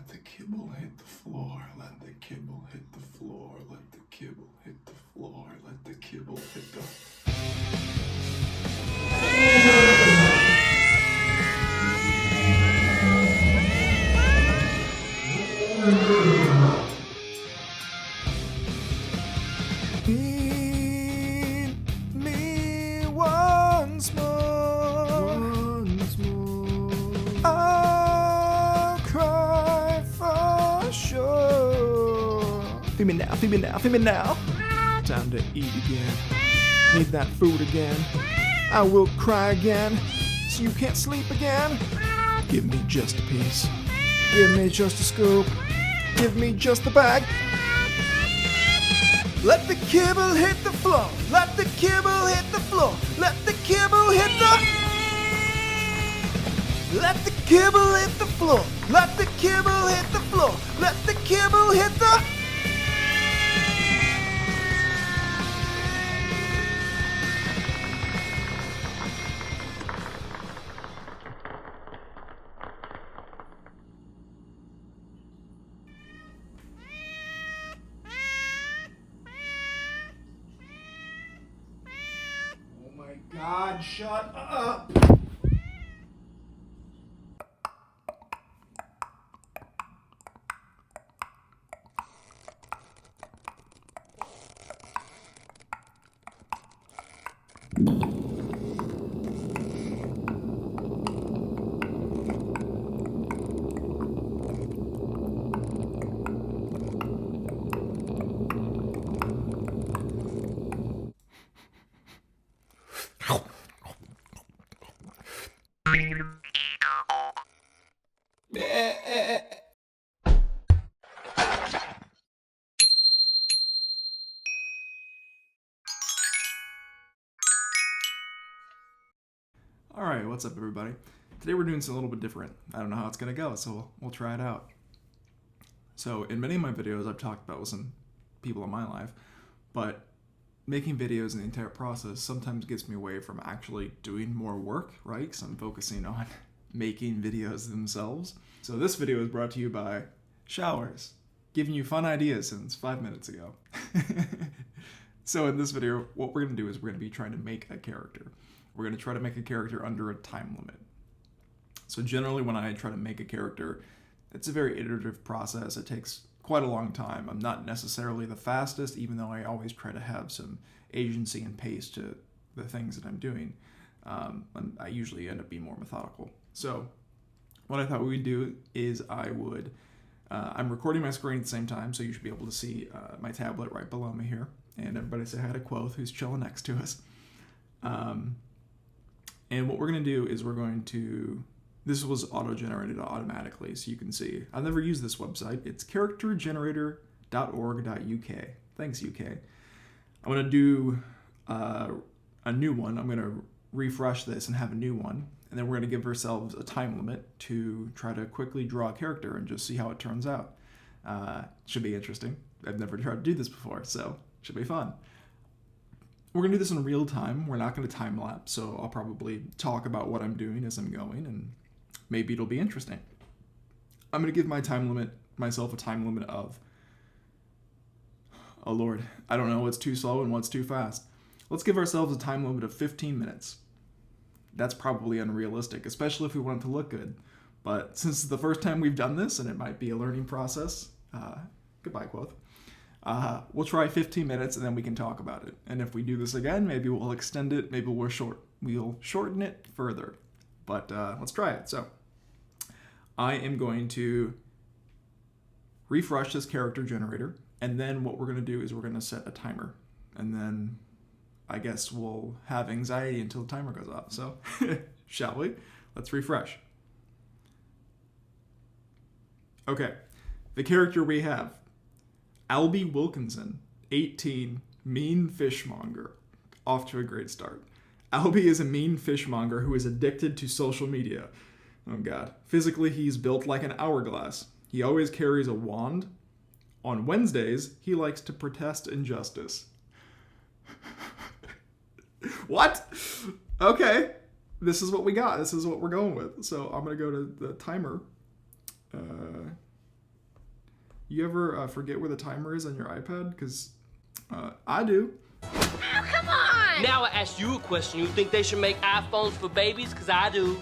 Let the kibble hit the floor. Let the kibble hit the floor. Let the kibble hit the floor. Let the kibble hit the... Need me once more. I'll cry for sure. Feed me now, feed me now, feed me now. Time to eat again. Need that food again. I will cry again, so you can't sleep again. Give me just a piece. Give me just a scoop. Give me just the bag. Let the kibble hit the floor. Let the kibble hit the floor. Let the kibble hit the... Let the kibble hit the floor. Let the kibble hit the floor. Let the kibble hit the... God, shut up! Alright, what's up everybody? Today we're doing something a little bit different. I don't know how it's going to go, so we'll try it out. So in many of my videos I've talked about with some people in my life, but making videos and the entire process sometimes gets me away from actually doing more work, right? Because I'm focusing on making videos themselves. So this video is brought to you by Showers, giving you fun ideas since 5 minutes ago. So in this video, what we're going to do is we're going to be trying to make a character. We're going to try to make a character under a time limit. So generally when I try to make a character, it's a very iterative process. It takes quite a long time. I'm not necessarily the fastest, even though I always try to have some agency and pace to the things that I'm doing. And I usually end up being more methodical. So what I thought we would do is I'm recording my screen at the same time, so you should be able to see my tablet right below me here. And everybody say hi to Quoth, who's chilling next to us. And what we're going to do is this was auto-generated automatically, so you can see. I've never used this website. It's charactergenerator.org.uk. Thanks, UK. I'm going to do a new one. I'm going to refresh this and have a new one. And then we're going to give ourselves a time limit to try to quickly draw a character and just see how it turns out. Should be interesting. I've never tried to do this before, so should be fun. We're going to do this in real time. We're not going to time lapse, so I'll probably talk about what I'm doing as I'm going, and maybe it'll be interesting. I'm going to give myself a time limit of, oh Lord, I don't know what's too slow and what's too fast. Let's give ourselves a time limit of 15 minutes. That's probably unrealistic, especially if we want it to look good. But since it's the first time we've done this, and it might be a learning process, goodbye, Quoth. We'll try 15 minutes and then we can talk about it. And if we do this again, maybe we'll extend it, maybe we'll shorten it further. But let's try it. So I am going to refresh this character generator, and then what we're going to do is we're going to set a timer. And then I guess we'll have anxiety until the timer goes off. So shall we? Let's refresh. Okay, the character we have. Albie Wilkinson, 18, mean fishmonger. Off to a great start. Albie is a mean fishmonger who is addicted to social media. Oh God. Physically, he's built like an hourglass. He always carries a wand. On Wednesdays, he likes to protest injustice. What? Okay. This is what we got. This is what we're going with. So I'm going to go to the timer. You ever forget where the timer is on your iPad? Because I do. Oh, come on! Now I ask you a question. You think they should make iPhones for babies? Because I do.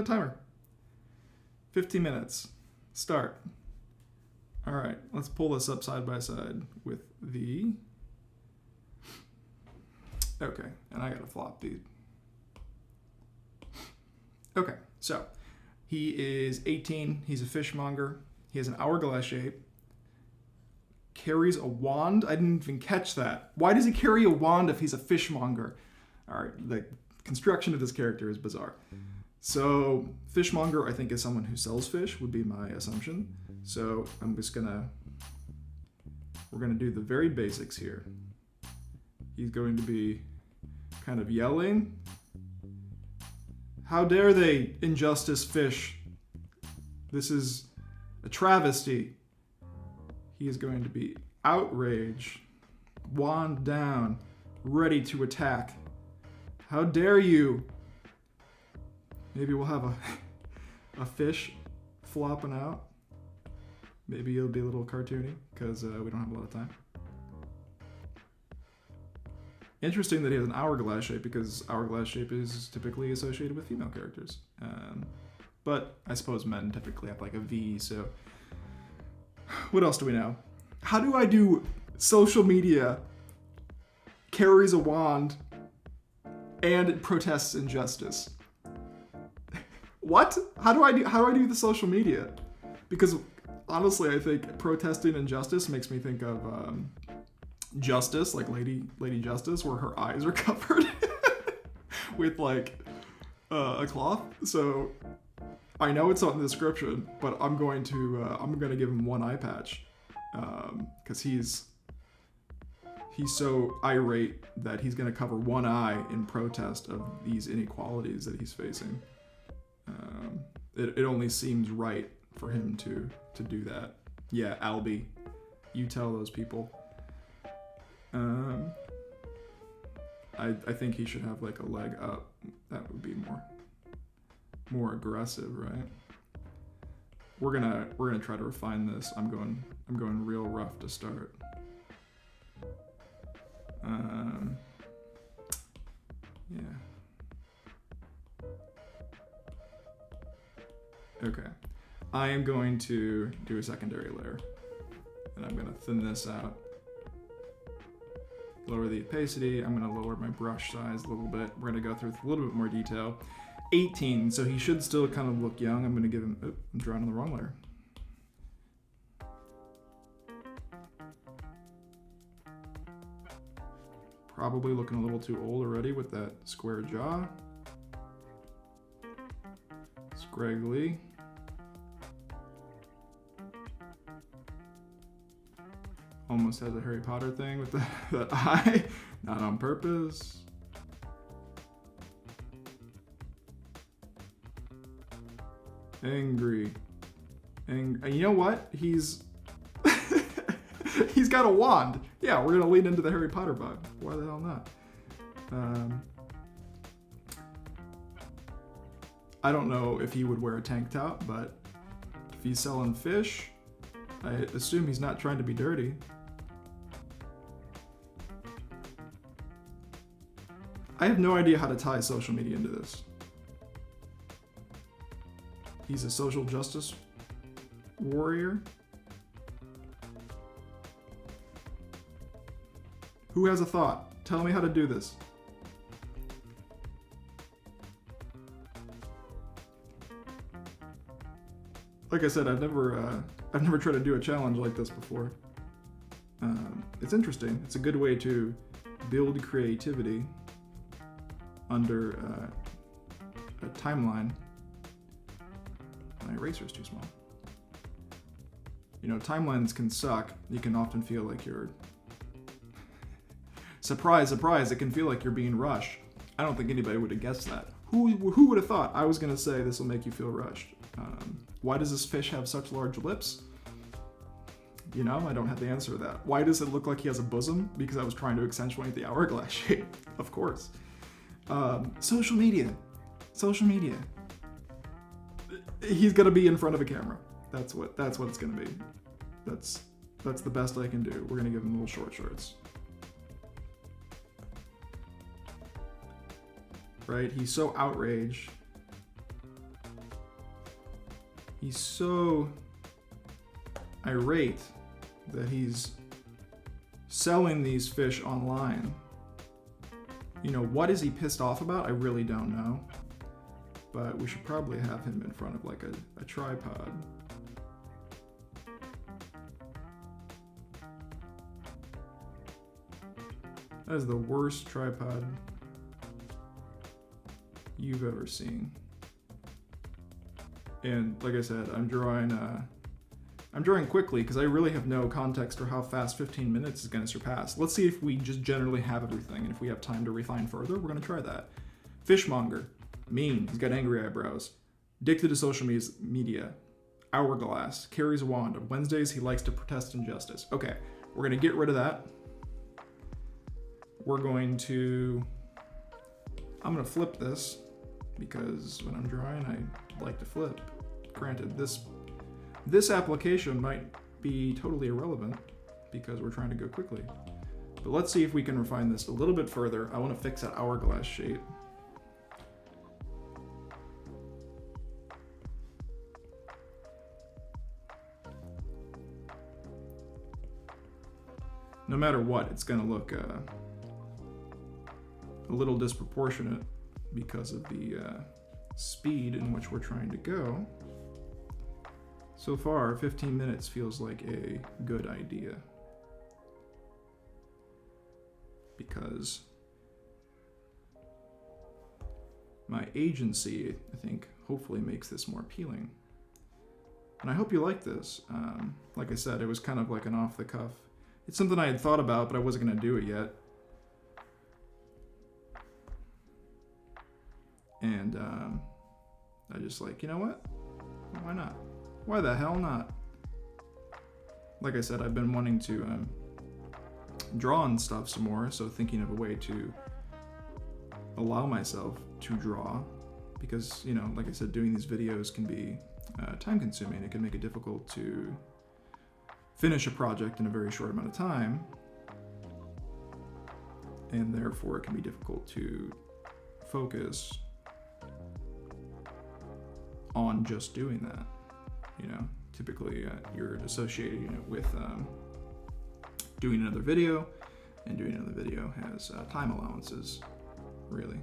Timer. 15 minutes. Start. All right, let's pull this up side by side with the... Okay, and I gotta flop these. Okay, so he is 18. He's a fishmonger. He has an hourglass shape. Carries a wand. I didn't even catch that. Why does he carry a wand if he's a fishmonger? All right, the construction of this character is bizarre. So fishmonger, I think, is someone who sells fish, would be my assumption. So I'm just we're gonna do the very basics here. He's going to be kind of yelling. How dare they, injustice fish? This is a travesty. He is going to be outraged, wand down, ready to attack. How dare you? Maybe we'll have a fish flopping out. Maybe it'll be a little cartoony because we don't have a lot of time. Interesting that he has an hourglass shape because hourglass shape is typically associated with female characters. But I suppose men typically have like a V, so... What else do we know? How do I do social media, carries a wand, and protests injustice? What? How do I do the social media? Because honestly, I think protesting injustice makes me think of Justice, like Lady Justice, where her eyes are covered with like a cloth. So I know it's not in the description, but I'm going to give him one eye patch because he's so irate that he's going to cover one eye in protest of these inequalities that he's facing. It only seems right for him to do that. Yeah, Albie, you tell those people. I think he should have like a leg up. That would be more aggressive, right? We're gonna try to refine this. I'm going real rough to start. Yeah. Okay. I am going to do a secondary layer, and I'm gonna thin this out. Lower the opacity. I'm gonna lower my brush size a little bit. We're gonna go through with a little bit more detail. 18, so he should still kind of look young. I'm gonna give him, I'm drawing on the wrong layer. Probably looking a little too old already with that square jaw. Scraggly. Almost has a Harry Potter thing with that eye. Not on purpose. Angry. And you know what? He's got a wand. Yeah, we're gonna lean into the Harry Potter vibe. Why the hell not? I don't know if he would wear a tank top, but if he's selling fish, I assume he's not trying to be dirty. I have no idea how to tie social media into this. He's a social justice warrior. Who has a thought? Tell me how to do this. Like I said, I've never tried to do a challenge like this before. It's interesting. It's a good way to build creativity under a timeline. My eraser's too small. You know, timelines can suck. You can often feel like you're... Surprise, surprise, it can feel like you're being rushed. I don't think anybody would have guessed that. Who would have thought I was going to say this will make you feel rushed? Why does this fish have such large lips? You know, I don't have the answer to that. Why does it look like he has a bosom? Because I was trying to accentuate the hourglass shape, of course. Social media. Social media. He's gonna be in front of a camera. That's what it's gonna be. That's the best I can do. We're gonna give him little short shorts. Right? He's so outraged. He's so irate that he's selling these fish online. You know, what is he pissed off about? I really don't know. But we should probably have him in front of like a tripod. That is the worst tripod you've ever seen. And like I said, I'm drawing quickly because I really have no context for how fast 15 minutes is going to surpass. Let's see if we just generally have everything, and if we have time to refine further, we're going to try that. Fishmonger, mean, he's got angry eyebrows. Addicted to social media. Hourglass, carries a wand. On Wednesdays, he likes to protest injustice. Okay, we're going to get rid of that. I'm going to flip this, because when I'm drawing, I like to flip. Granted, this application might be totally irrelevant because we're trying to go quickly. But let's see if we can refine this a little bit further. I want to fix that hourglass shape. No matter what, it's going to look a little disproportionate because of the speed in which we're trying to go. So far, 15 minutes feels like a good idea, because my agency, I think, hopefully makes this more appealing. And I hope you like this. Like I said, it was kind of like an off the cuff. It's something I had thought about, but I wasn't going to do it yet. And I just like, you know what? Why not? Why the hell not? Like I said, I've been wanting to draw and stuff some more, so thinking of a way to allow myself to draw, because, you know, like I said, doing these videos can be time consuming. It can make it difficult to finish a project in a very short amount of time, and therefore it can be difficult to focus on just doing that. You know, typically you're associating it with doing another video, and doing another video has time allowances, really.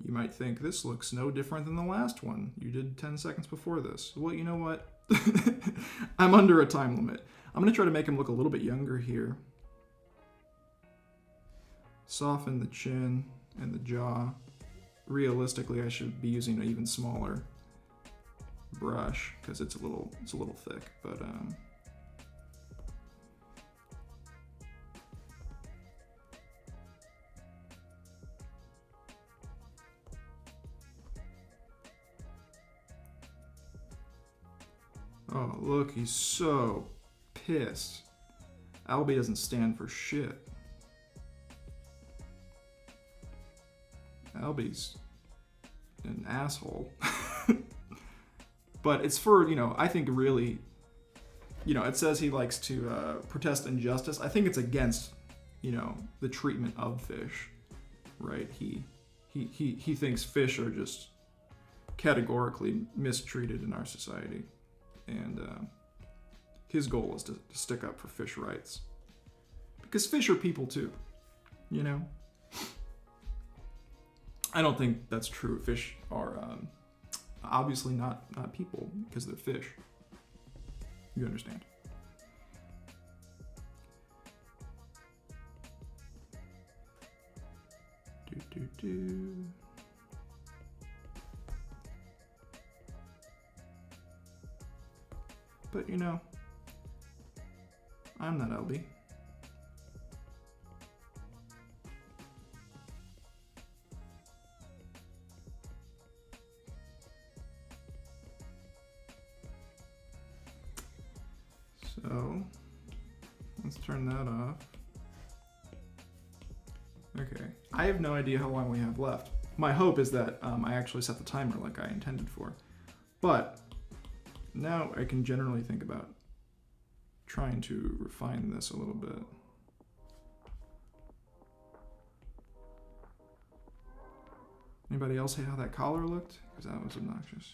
You might think this looks no different than the last one you did 10 seconds before this. Well, you know what? I'm under a time limit. I'm going to try to make him look a little bit younger here. Soften the chin and the jaw. Realistically, I should be using an even smaller brush because it's a little thick, but oh, look, he's so pissed. Albie doesn't stand for shit. Albie's an asshole. But it's for, you know, I think really, you know, it says he likes to protest injustice. I think it's against, you know, the treatment of fish, right? He thinks fish are just categorically mistreated in our society. And his goal is to stick up for fish rights. Because fish are people too, you know? I don't think that's true. Fish are obviously not people because they're fish. You understand. But you know, I'm not Albie. So let's turn that off. Okay, I have no idea how long we have left. My hope is that I actually set the timer like I intended for. But now I can generally think about trying to refine this a little bit. Anybody else hate how that collar looked? Because that was obnoxious.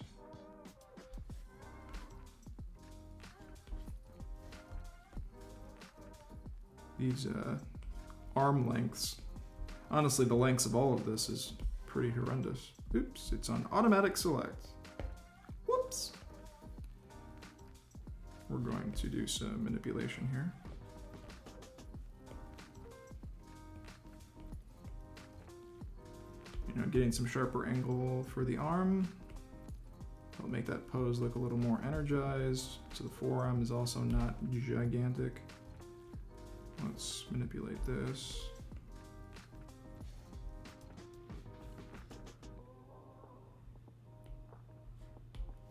These arm lengths. Honestly, the lengths of all of this is pretty horrendous. Oops, it's on automatic select. Whoops. We're going to do some manipulation here. You know, getting some sharper angle for the arm. It'll make that pose look a little more energized. So the forearm is also not gigantic. Let's manipulate this.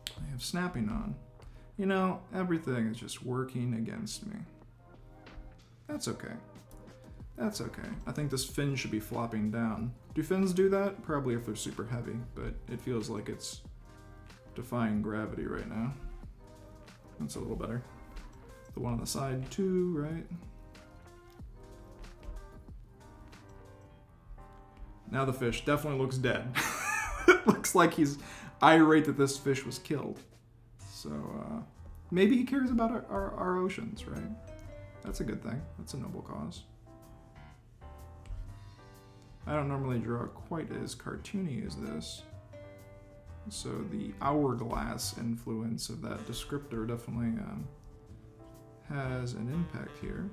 I have snapping on. You know, everything is just working against me. That's okay. That's okay. I think this fin should be flopping down. Do fins do that? Probably if they're super heavy, but it feels like it's defying gravity right now. That's a little better. The one on the side too, right? Now the fish definitely looks dead. It looks like he's irate that this fish was killed. So maybe he cares about our oceans, right? That's a good thing. That's a noble cause. I don't normally draw quite as cartoony as this. So the hourglass influence of that descriptor definitely has an impact here.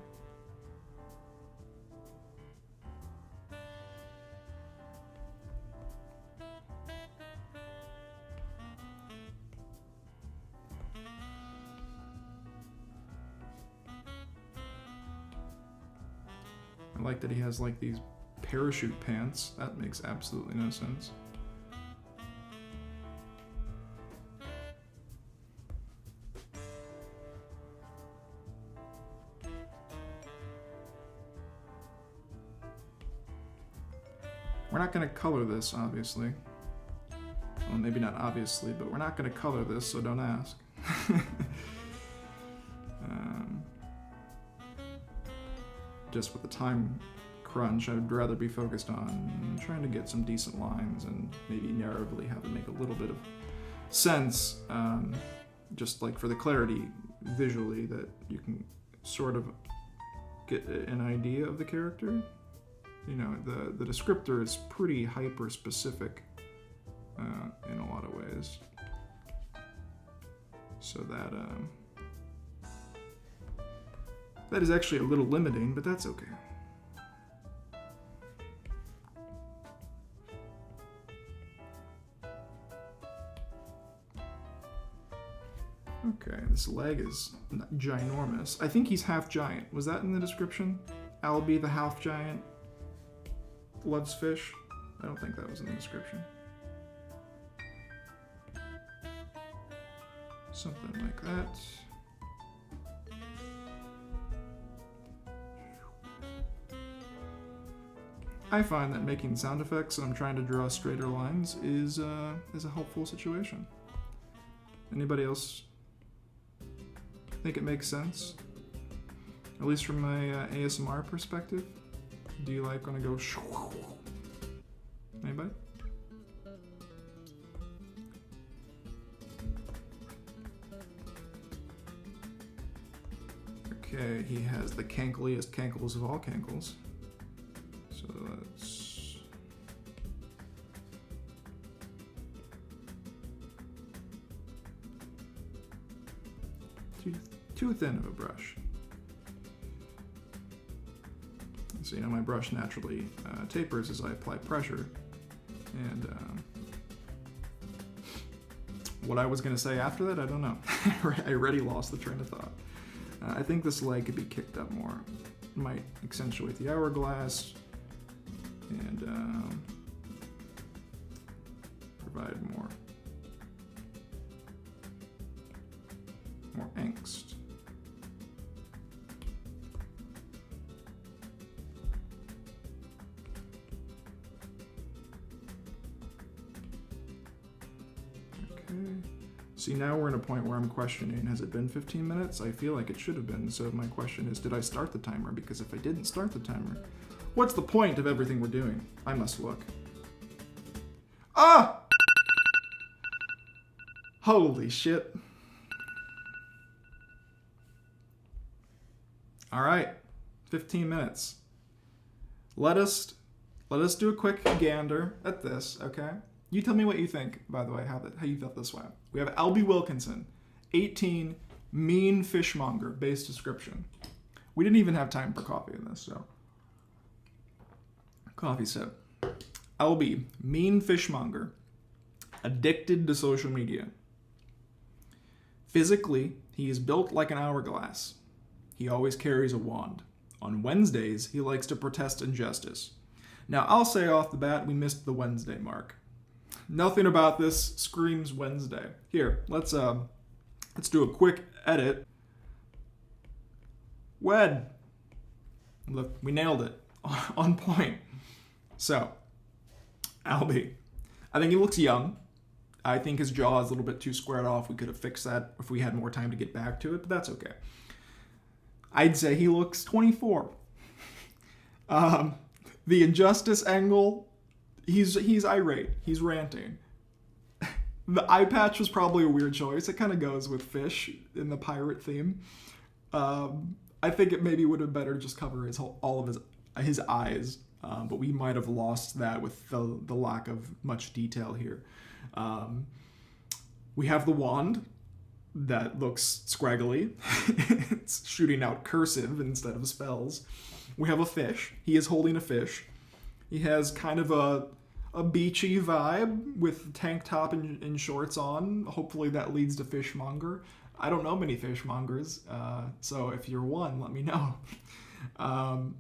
I like that he has like these parachute pants. That makes absolutely no sense. We're not going to color this, obviously. Well, maybe not obviously, but we're not going to color this, so don't ask. Just with the time crunch, I would rather be focused on trying to get some decent lines and maybe narratively have it make a little bit of sense, just like for the clarity visually that you can sort of get an idea of the character. You know, the descriptor is pretty hyper specific in a lot of ways, so that is actually a little limiting, but that's okay. Okay, this leg is ginormous. I think he's half giant. Was that in the description? Albie the half giant loves fish? I don't think that was in the description. Something like that. I find that making sound effects when I'm trying to draw straighter lines is a helpful situation. Anybody else think it makes sense? At least from my ASMR perspective? Do you like when I go shoo? Anybody? Okay, he has the cankliest cankles of all cankles. So let's... Too thin of a brush. So, you know, my brush naturally tapers as I apply pressure. And what I was going to say after that, I don't know. I already lost the train of thought. I think this leg could be kicked up more. Might accentuate the hourglass and provide more angst. See, now we're in a point where I'm questioning, has it been 15 minutes? I feel like it should have been, so my question is, did I start the timer? Because if I didn't start the timer, what's the point of everything we're doing? I must look. Ah! Holy shit. All right, 15 minutes. Let us do a quick gander at this, okay? You tell me what you think, by the way, how you felt this way. We have Albie Wilkinson, 18, mean fishmonger, base description. We didn't even have time for coffee in this, so. Coffee sip. Albie, mean fishmonger, addicted to social media. Physically, he is built like an hourglass. He always carries a wand. On Wednesdays, he likes to protest injustice. Now, I'll say off the bat, we missed the Wednesday mark. Nothing about this screams Wednesday. Here, let's do a quick edit. Wed. Look, we nailed it. On point. So, Albie. I think he looks young. I think his jaw is a little bit too squared off. We could have fixed that if we had more time to get back to it, but that's okay. I'd say he looks 24. The injustice angle, he's irate. He's ranting. The eye patch was probably a weird choice. It kind of goes with fish in the pirate theme. I think it maybe would have better just cover all of his eyes, but we might have lost that with the lack of much detail here. We have the wand that looks scraggly. It's shooting out cursive instead of spells. We have a fish. He is holding a fish. He has kind of a beachy vibe with tank top and shorts on. Hopefully that leads to fishmonger. I don't know many fishmongers, so if you're one, let me know.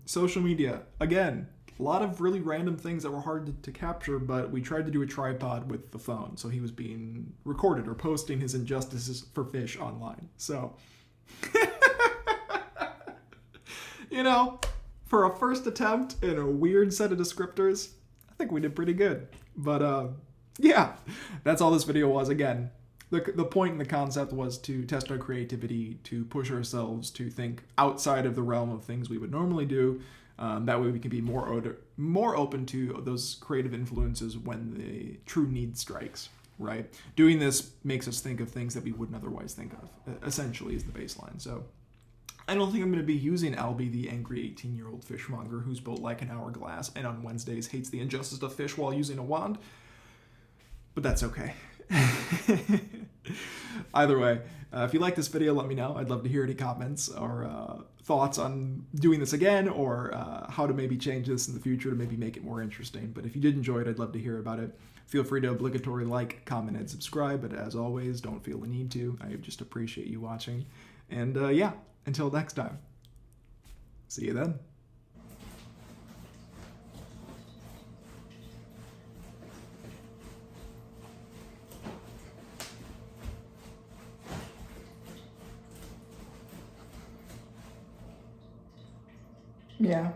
Social media. Again, a lot of really random things that were hard to capture, but we tried to do a tripod with the phone, so he was being recorded or posting his injustices for fish online. So, you know, for a first attempt in a weird set of descriptors, I think we did pretty good. But yeah, that's all this video was. Again, the point and the concept was to test our creativity, to push ourselves to think outside of the realm of things we would normally do. That way we can be more open to those creative influences when the true need strikes, right? Doing this makes us think of things that we wouldn't otherwise think of, essentially, is the baseline. So I don't think I'm going to be using Albie, the angry 18-year-old fishmonger who's built like an hourglass and on Wednesdays hates the injustice of fish while using a wand. But that's okay. Either way, if you like this video, let me know. I'd love to hear any comments or thoughts on doing this again, or how to maybe change this in the future to maybe make it more interesting. But if you did enjoy it, I'd love to hear about it. Feel free to obligatory like, comment, and subscribe. But as always, don't feel the need to. I just appreciate you watching. And yeah, until next time. See you then. Yeah.